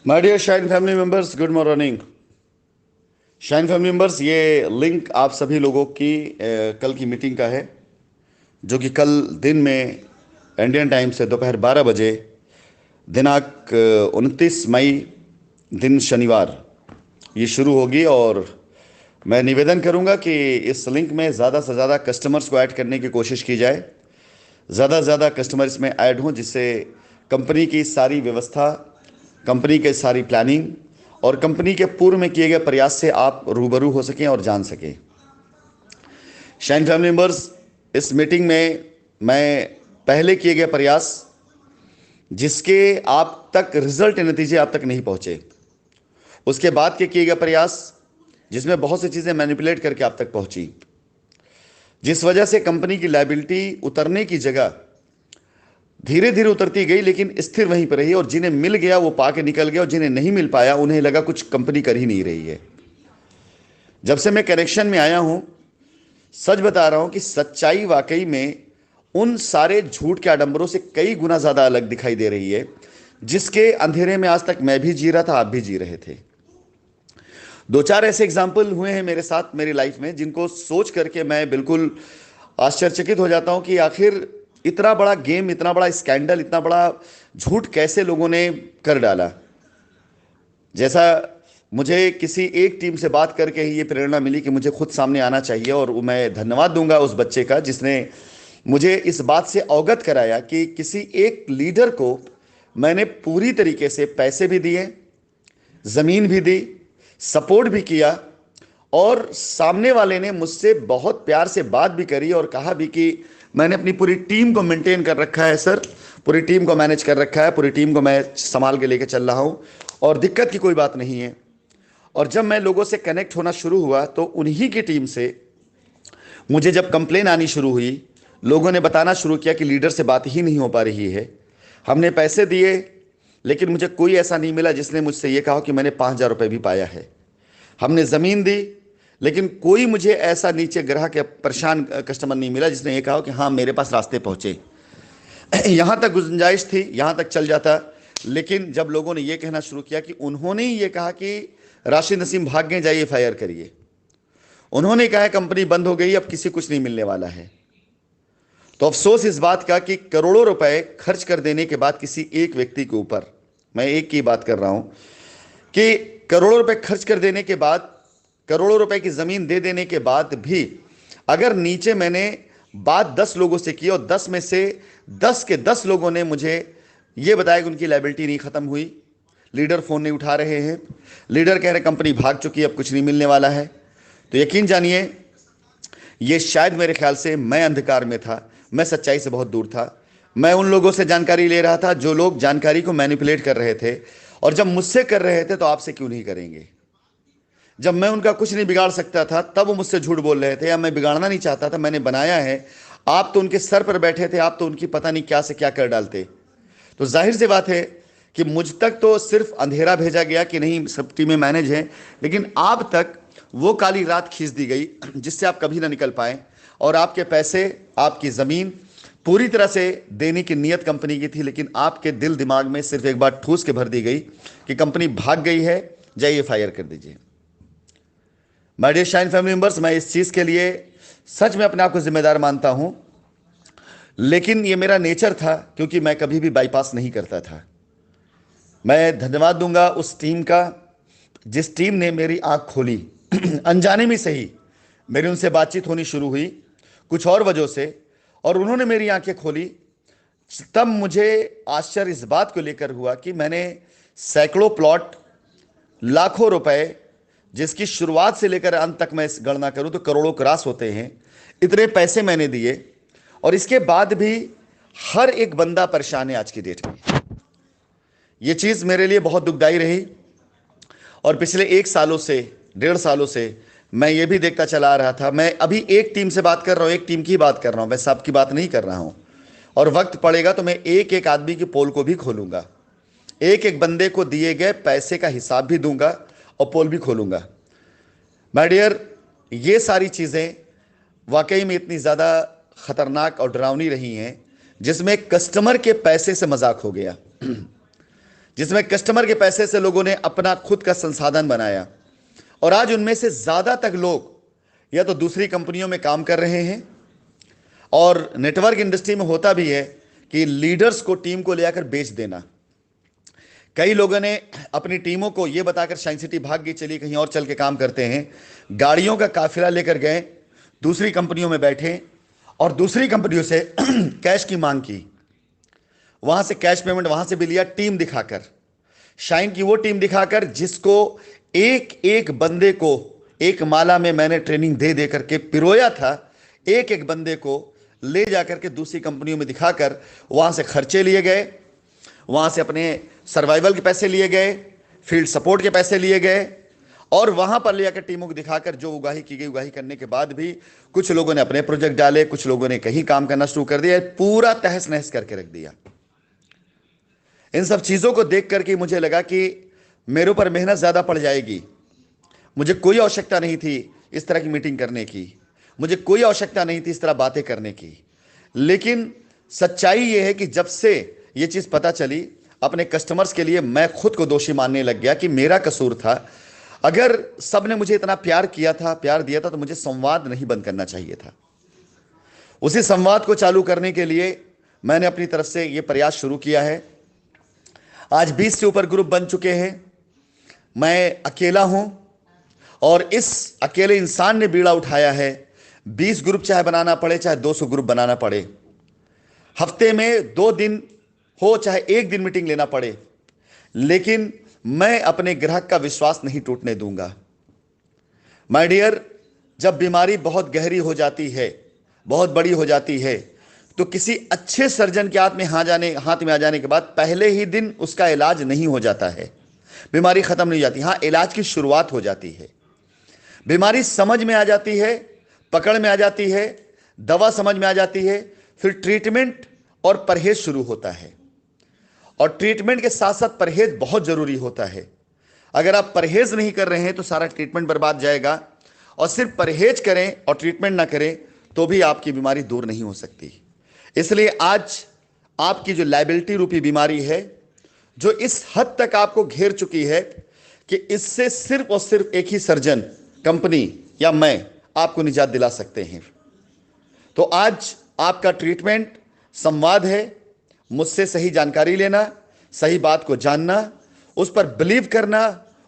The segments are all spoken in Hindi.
My dear Shine family members, good morning. Shine family members, ये लिंक आप सभी लोगों की कल की मीटिंग का है, जो कि कल दिन में इंडियन टाइम से दोपहर 12 बजे, दिनांक 29 मई, दिन शनिवार, ये शुरू होगी। और मैं निवेदन करूंगा कि इस लिंक में ज़्यादा से ज़्यादा कस्टमर्स को ऐड करने की कोशिश की जाए। ज़्यादा से ज़्यादा कस्टमर इसमें ऐड हों, जिससे कंपनी की सारी व्यवस्था, कंपनी की सारी प्लानिंग और कंपनी के पूर्व में किए गए प्रयास से आप रूबरू हो सकें और जान सकें। शाइन फैमिली मेंबर्स, इस मीटिंग में मैं पहले किए गए प्रयास, जिसके आप तक रिजल्ट नतीजे आप तक नहीं पहुंचे, उसके बाद के किए गए प्रयास, जिसमें बहुत सी चीज़ें मैनिपुलेट करके आप तक पहुंची, जिस वजह से कंपनी की लायबिलिटी उतरने की जगह धीरे धीरे उतरती गई, लेकिन स्थिर वहीं पर रही। और जिन्हें मिल गया वो पा के निकल गया, और जिन्हें नहीं मिल पाया उन्हें लगा कुछ कंपनी कर ही नहीं रही है। जब से मैं कनेक्शन में आया हूं, सच बता रहा हूं कि सच्चाई वाकई में उन सारे झूठ के आडंबरों से कई गुना ज्यादा अलग दिखाई दे रही है, जिसके अंधेरे में आज तक मैं भी जी रहा था, आप भी जी रहे थे। दो चार ऐसे एग्जाम्पल हुए हैं मेरे साथ, मेरी लाइफ में, जिनको सोच करके मैं बिल्कुल आश्चर्यचकित हो जाता हूं कि आखिर इतना बड़ा गेम, इतना बड़ा स्कैंडल, इतना बड़ा झूठ कैसे लोगों ने कर डाला। जैसा मुझे किसी एक टीम से बात करके ही ये प्रेरणा मिली कि मुझे खुद सामने आना चाहिए, और मैं धन्यवाद दूंगा उस बच्चे का जिसने मुझे इस बात से अवगत कराया कि किसी एक लीडर को मैंने पूरी तरीके से पैसे भी दिए, जमीन भी दी, सपोर्ट भी किया, और सामने वाले ने मुझसे बहुत प्यार से बात भी करी और कहा भी कि मैंने अपनी पूरी टीम को मेंटेन कर रखा है सर, पूरी टीम को मैनेज कर रखा है, पूरी टीम को मैं संभाल के लेके चल रहा हूं और दिक्कत की कोई बात नहीं है। और जब मैं लोगों से कनेक्ट होना शुरू हुआ तो उन्हीं की टीम से मुझे जब कंप्लेन आनी शुरू हुई, लोगों ने बताना शुरू किया कि लीडर से बात ही नहीं हो पा रही है। हमने पैसे दिए, लेकिन मुझे कोई ऐसा नहीं मिला जिसने मुझसे ये कहा कि मैंने 5,000 रुपये भी पाया है। हमने ज़मीन दी, लेकिन कोई मुझे ऐसा नीचे ग्राहक या परेशान कस्टमर नहीं मिला जिसने ये कहा कि हाँ मेरे पास रास्ते पहुंचे। यहाँ तक गुंजाइश थी, यहाँ तक चल जाता। लेकिन जब लोगों ने ये कहना शुरू किया कि उन्होंने ही ये कहा कि राशिद नसीम भाग गए, जाइए फायर करिए, उन्होंने कहा कंपनी बंद हो गई, अब किसी कुछ नहीं मिलने वाला है, तो अफसोस इस बात का कि करोड़ों रुपए खर्च कर देने के बाद किसी एक व्यक्ति के ऊपर, मैं एक की बात कर रहा हूं, कि करोड़ों रुपए खर्च कर देने के बाद, करोड़ों रुपए की जमीन दे देने के बाद भी अगर नीचे मैंने बात 10 लोगों से की और 10 में से 10 के 10 लोगों ने मुझे यह बताया कि उनकी लायबिलिटी नहीं खत्म हुई, लीडर फोन नहीं उठा रहे हैं, लीडर कह रहे कंपनी भाग चुकी है, अब कुछ नहीं मिलने वाला है, तो यकीन जानिए ये शायद, मेरे ख्याल से मैं अंधकार में था, मैं सच्चाई से बहुत दूर था। मैं उन लोगों से जानकारी ले रहा था जो लोग जानकारी को मैनिपुलेट कर रहे थे, और जब मुझसे कर रहे थे तो आपसे क्यों नहीं करेंगे। जब मैं उनका कुछ नहीं बिगाड़ सकता था तब वो मुझसे झूठ बोल रहे थे, या मैं बिगाड़ना नहीं चाहता था, मैंने बनाया है, आप तो उनके सर पर बैठे थे, आप तो उनकी पता नहीं क्या से क्या कर डालते। तो जाहिर सी बात है कि मुझ तक तो सिर्फ अंधेरा भेजा गया कि नहीं सब टीमें मैनेज हैं, लेकिन आप तक वो काली रात खींच दी गई जिससे आप कभी ना निकल पाए, और आपके पैसे, आपकी ज़मीन पूरी तरह से देने की नीयत कंपनी की थी, लेकिन आपके दिल दिमाग में सिर्फ एक बात ठूस के भर दी गई कि कंपनी भाग गई है, जाइए फायर कर दीजिए। My dear Shine family members, मैं इस चीज़ के लिए सच में अपने आप को जिम्मेदार मानता हूं, लेकिन ये मेरा नेचर था, क्योंकि मैं कभी भी बाईपास नहीं करता था। मैं धन्यवाद दूंगा उस टीम का जिस टीम ने मेरी आंख खोली। अनजाने में सही मेरी उनसे बातचीत होनी शुरू हुई कुछ और वजहों से, और उन्होंने मेरी आंखें खोली। तब मुझे आश्चर्य इस बात को लेकर हुआ कि मैंने सैकड़ों प्लॉट, लाखों रुपए, जिसकी शुरुआत से लेकर अंत तक मैं गणना करूं तो करोड़ों क्रॉस होते हैं, इतने पैसे मैंने दिए, और इसके बाद भी हर एक बंदा परेशान है आज की डेट में। यह चीज मेरे लिए बहुत दुखदाई रही, और पिछले 1 सालों से, 1.5 सालों से मैं ये भी देखता चला आ रहा था। मैं अभी एक टीम से बात कर रहा हूं, एक टीम की बात कर रहा हूं, मैं सबकी बात नहीं कर रहा हूं, और वक्त पड़ेगा तो मैं एक एक आदमी की पोल को भी खोलूंगा, एक एक बंदे को दिए गए पैसे का हिसाब भी दूंगा और पोल भी खोलूंगा। माय डियर, ये सारी चीज़ें वाकई में इतनी ज़्यादा खतरनाक और डरावनी रही हैं, जिसमें कस्टमर के पैसे से मजाक हो गया। जिसमें कस्टमर के पैसे से लोगों ने अपना खुद का संसाधन बनाया, और आज उनमें से ज्यादातर लोग या तो दूसरी कंपनियों में काम कर रहे हैं, और नेटवर्क इंडस्ट्री में होता भी है कि लीडर्स को, टीम को ले आकर बेच देना। कई लोगों ने अपनी टीमों को यह बताकर साइंस सिटी भाग गई, चलिए कहीं और चल के काम करते हैं, गाड़ियों का काफिला लेकर गए, दूसरी कंपनियों में बैठे और दूसरी कंपनियों से कैश की मांग की, वहां से कैश पेमेंट वहां से भी लिया, टीम दिखाकर, शाइन की वो टीम दिखाकर जिसको एक एक बंदे को एक माला में मैंने ट्रेनिंग दे दे करके पिरोया था, एक एक बंदे को ले जाकर के दूसरी कंपनियों में दिखाकर वहां से खर्चे लिए गए, वहां से अपने सर्वाइवल के पैसे लिए गए, फील्ड सपोर्ट के पैसे लिए गए, और वहां पर ले जाकर टीमों को दिखाकर जो उगाही की गई, उगाही करने के बाद भी कुछ लोगों ने अपने प्रोजेक्ट डाले, कुछ लोगों ने कहीं काम करना शुरू कर दिया, पूरा तहस नहस करके रख दिया। इन सब चीजों को देख करके मुझे लगा कि मेरे ऊपर मेहनत ज्यादा पड़ जाएगी। मुझे कोई आवश्यकता नहीं थी इस तरह की मीटिंग करने की, मुझे कोई आवश्यकता नहीं थी इस तरह बातें करने की, लेकिन सच्चाई यह है कि जब से यह चीज पता चली, अपने कस्टमर्स के लिए मैं खुद को दोषी मानने लग गया कि मेरा कसूर था। अगर सबने मुझे इतना प्यार किया था, प्यार दिया था, तो मुझे संवाद नहीं बंद करना चाहिए था। उसी संवाद को चालू करने के लिए मैंने अपनी तरफ से यह प्रयास शुरू किया है। आज 20 से ऊपर ग्रुप बन चुके हैं। मैं अकेला हूं और इस अकेले इंसान ने बीड़ा उठाया है। 20 ग्रुप चाहे बनाना पड़े, चाहे 200 ग्रुप बनाना पड़े, हफ्ते में 2 दिन हो, चाहे 1 दिन मीटिंग लेना पड़े, लेकिन मैं अपने ग्राहक का विश्वास नहीं टूटने दूंगा। माय डियर, जब बीमारी बहुत गहरी हो जाती है, बहुत बड़ी हो जाती है, तो किसी अच्छे सर्जन के हाथ में आ जाने के बाद पहले ही दिन उसका इलाज नहीं हो जाता है, बीमारी खत्म नहीं हो जाती। हां, इलाज की शुरुआत हो जाती है, बीमारी समझ में आ जाती है, पकड़ में आ जाती है, दवा समझ में आ जाती है, फिर ट्रीटमेंट और परहेज शुरू होता है। और ट्रीटमेंट के साथ साथ परहेज बहुत जरूरी होता है। अगर आप परहेज नहीं कर रहे हैं तो सारा ट्रीटमेंट बर्बाद जाएगा, और सिर्फ परहेज करें और ट्रीटमेंट ना करें तो भी आपकी बीमारी दूर नहीं हो सकती। इसलिए आज आपकी जो लायबिलिटी रूपी बीमारी है, जो इस हद तक आपको घेर चुकी है कि इससे सिर्फ और सिर्फ एक ही सर्जन, कंपनी या मैं आपको निजात दिला सकते हैं। तो आज आपका ट्रीटमेंट संवाद है, मुझसे सही जानकारी लेना, सही बात को जानना, उस पर बिलीव करना,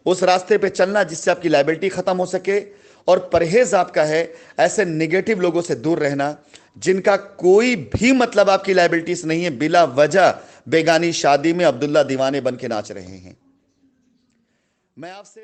उस रास्ते पे चलना जिससे आपकी लायबिलिटी खत्म हो सके, और परहेज आपका है ऐसे नेगेटिव लोगों से दूर रहना जिनका कोई भी मतलब आपकी लायबिलिटी से नहीं है, बिला वजह बेगानी शादी में अब्दुल्ला दीवाने बन के नाच रहे हैं। मैं आपसे